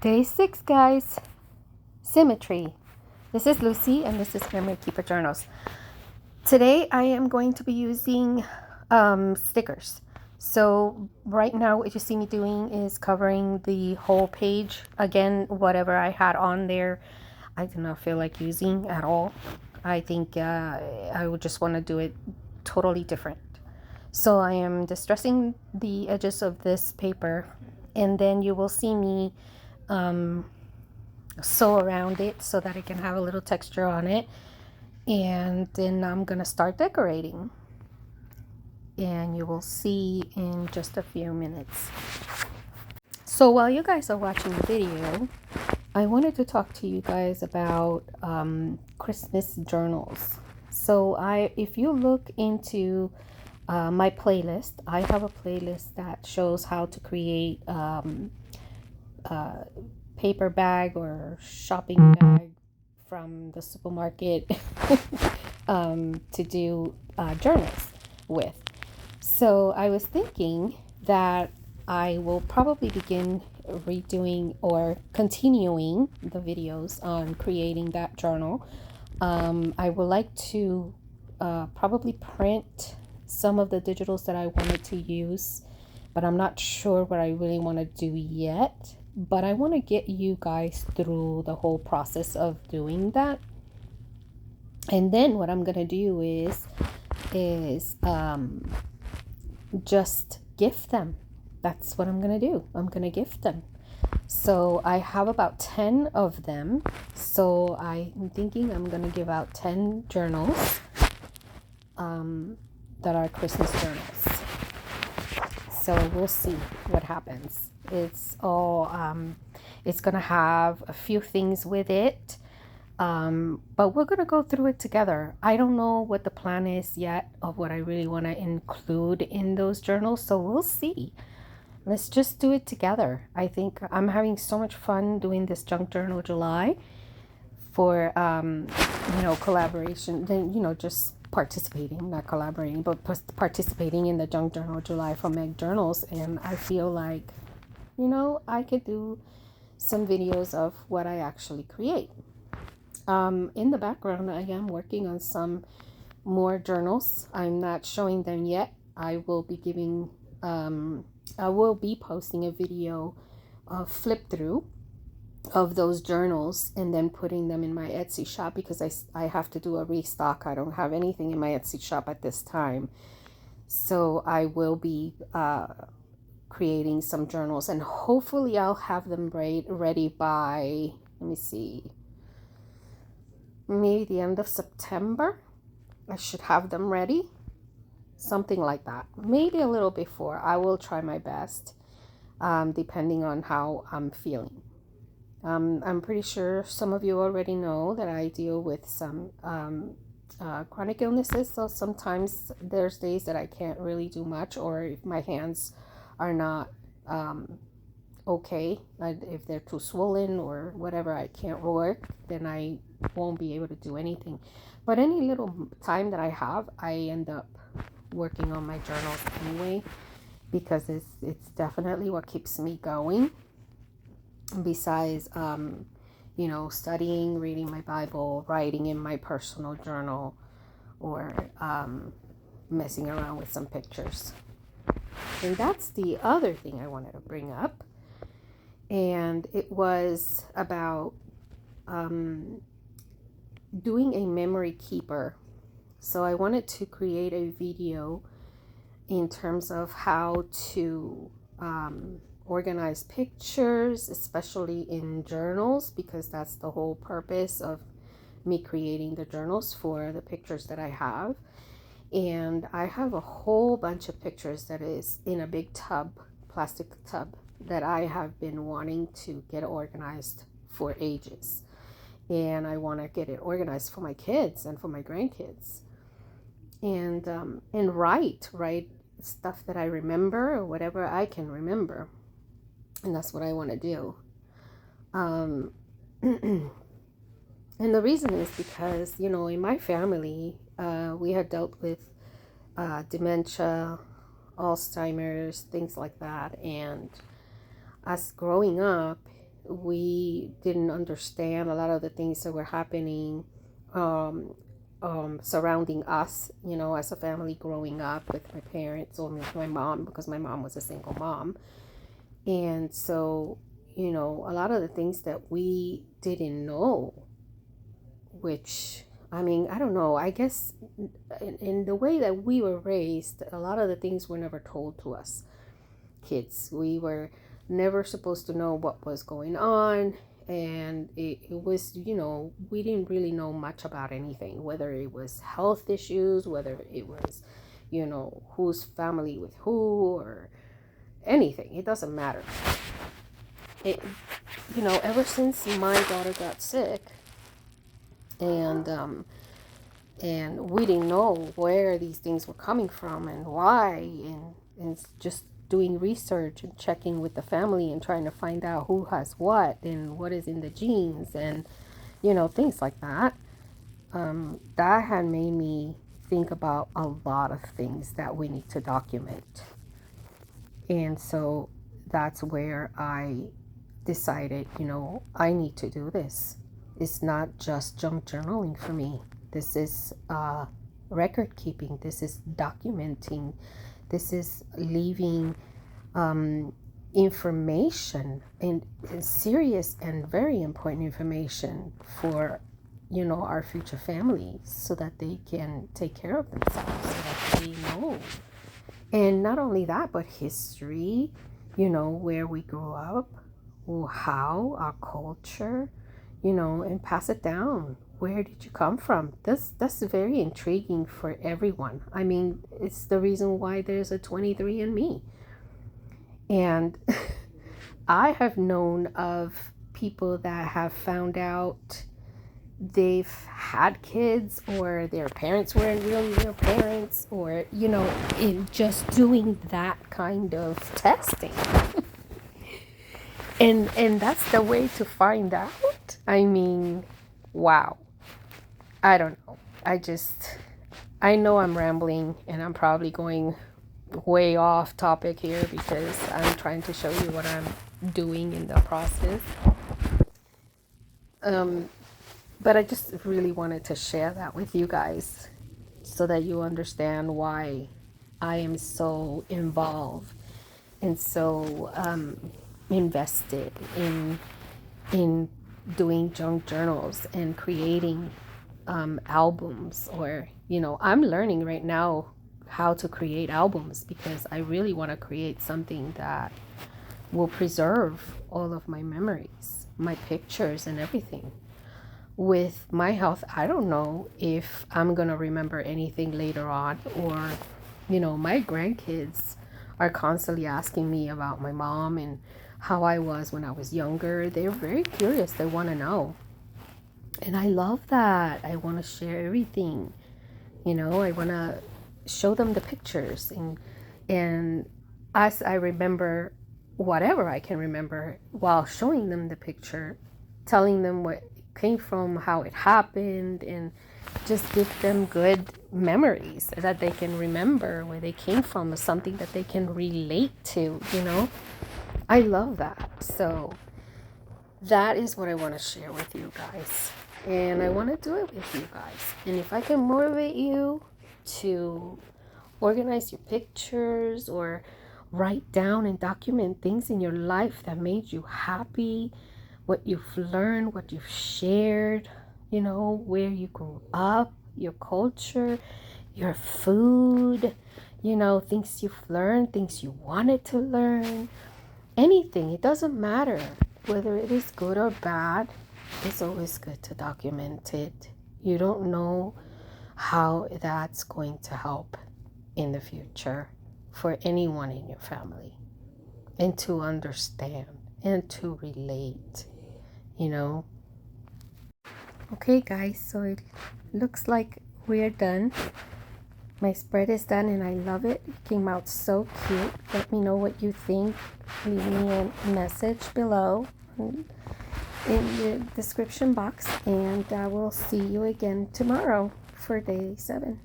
Day 6, guys. Symmetry. This is Lucy, and this is Memory Keeper Journals. Today, I am going to be using stickers. So right now, what you see me doing is covering the whole page. Again, whatever I had on there, I do not feel like using at all. I think I would just want to do it totally different. So I am distressing the edges of this paper, and then you will see me sew around it so that it can have a little texture on it. And then I'm gonna start decorating, and you will see in just a few minutes. So while you guys are watching the video, I wanted to talk to you guys about Christmas journals. So if you look into my playlist, I have a playlist that shows how to create paper bag or shopping bag from the supermarket to do journals with. So I was thinking that I will probably begin redoing or continuing the videos on creating that journal. I would like to probably print some of the digitals that I wanted to use, but I'm not sure what I really want to do yet. But I want to get you guys through the whole process of doing that. And then what I'm going to do is just gift them. That's what I'm going to do. I'm going to gift them. So I have about 10 of them. So I'm thinking I'm going to give out 10 journals that are Christmas journals. So we'll see what happens. It's all, it's going to have a few things with it. But we're going to go through it together. I don't know what the plan is yet of what I really want to include in those journals. So we'll see. Let's just do it together. I think I'm having so much fun doing this Junk Journal July for, collaboration. Then, just participating, not collaborating, but participating in the Junk Journal July from Megjournals. And I feel like, I could do some videos of what I actually create. In the background, I am working on some more journals. I'm not showing them yet. I will be posting a video of flip through of those journals and then putting them in my Etsy shop because I have to do a restock. I don't have anything in my Etsy shop at this time. So I will be creating some journals, and hopefully I'll have them ready by, let me see, maybe the end of September. I should have them ready, something like that, maybe a little before. I will try my best, depending on how I'm feeling. I'm pretty sure some of you already know that I deal with some chronic illnesses, so sometimes there's days that I can't really do much, or if my hands are not okay, if they're too swollen or whatever, I can't work, then I won't be able to do anything. But any little time that I have, I end up working on my journals anyway, because it's definitely what keeps me going, besides studying, reading my Bible, writing in my personal journal, or messing around with some pictures. And that's the other thing I wanted to bring up, and it was about doing a memory keeper. So I wanted to create a video in terms of how to organize pictures, especially in journals, because that's the whole purpose of me creating the journals, for the pictures that I have. And I have a whole bunch of pictures that is in a big tub, plastic tub, that I have been wanting to get organized for ages. And I want to get it organized for my kids and for my grandkids. And write stuff that I remember, or whatever I can remember. And that's what I want to do. And the reason is because, in my family, we had dealt with dementia, Alzheimer's, things like that. And us growing up, We didn't understand a lot of the things that were happening surrounding us, as a family growing up with my parents or with my mom, because my mom was a single mom. And so, a lot of the things that we didn't know, which, I mean, I don't know, I guess in the way that we were raised, a lot of the things were never told to us kids. We were never supposed to know what was going on. And it was, we didn't really know much about anything, whether it was health issues, whether it was, who's family with who, or anything. It doesn't matter. It, ever since my daughter got sick, and we didn't know where these things were coming from and why, and just doing research and checking with the family and trying to find out who has what and what is in the genes, and things like that. That had made me think about a lot of things that we need to document. And so that's where I decided, I need to do this. It's not just junk journaling for me. This is record keeping. This is documenting. This is leaving information, and serious and very important information for our future families, so that they can take care of themselves, so that they know. And not only that, but history, where we grew up, how our culture, and pass it down. Where did you come from? That's very intriguing for everyone. I mean, it's the reason why there's a 23andMe. And I have known of people that have found out they've had kids, or their parents weren't really their parents, or, in just doing that kind of testing. And that's the way to find out. I mean, wow. I don't know. I know I'm rambling, and I'm probably going way off topic here, because I'm trying to show you what I'm doing in the process. But I just really wanted to share that with you guys, so that you understand why I am so involved and so invested in doing junk journals and creating albums. Or I'm learning right now how to create albums, because I really want to create something that will preserve all of my memories, my pictures, and everything. With my health, I don't know if I'm gonna remember anything later on, or my grandkids are constantly asking me about my mom and how I was when I was younger. They're very curious. They want to know, and I love that. I want to share everything. I want to show them the pictures, and as I remember whatever I can remember while showing them the picture, telling them what came from, how it happened, and just give them good memories that they can remember where they came from, or something that they can relate to. I love that. So that is what I want to share with you guys, and I want to do it with you guys. And if I can motivate you to organize your pictures, or write down and document things in your life that made you happy, what you've learned, what you've shared, where you grew up, your culture, your food, things you've learned, things you wanted to learn, anything. It doesn't matter whether it is good or bad. It's always good to document it. You don't know how that's going to help in the future for anyone in your family, and to understand and to relate. Okay guys, so it looks like we're done. My spread is done, and I love it. It came out so cute. Let me know what you think. Leave me a message below in the description box, and I will see you again tomorrow for day 7.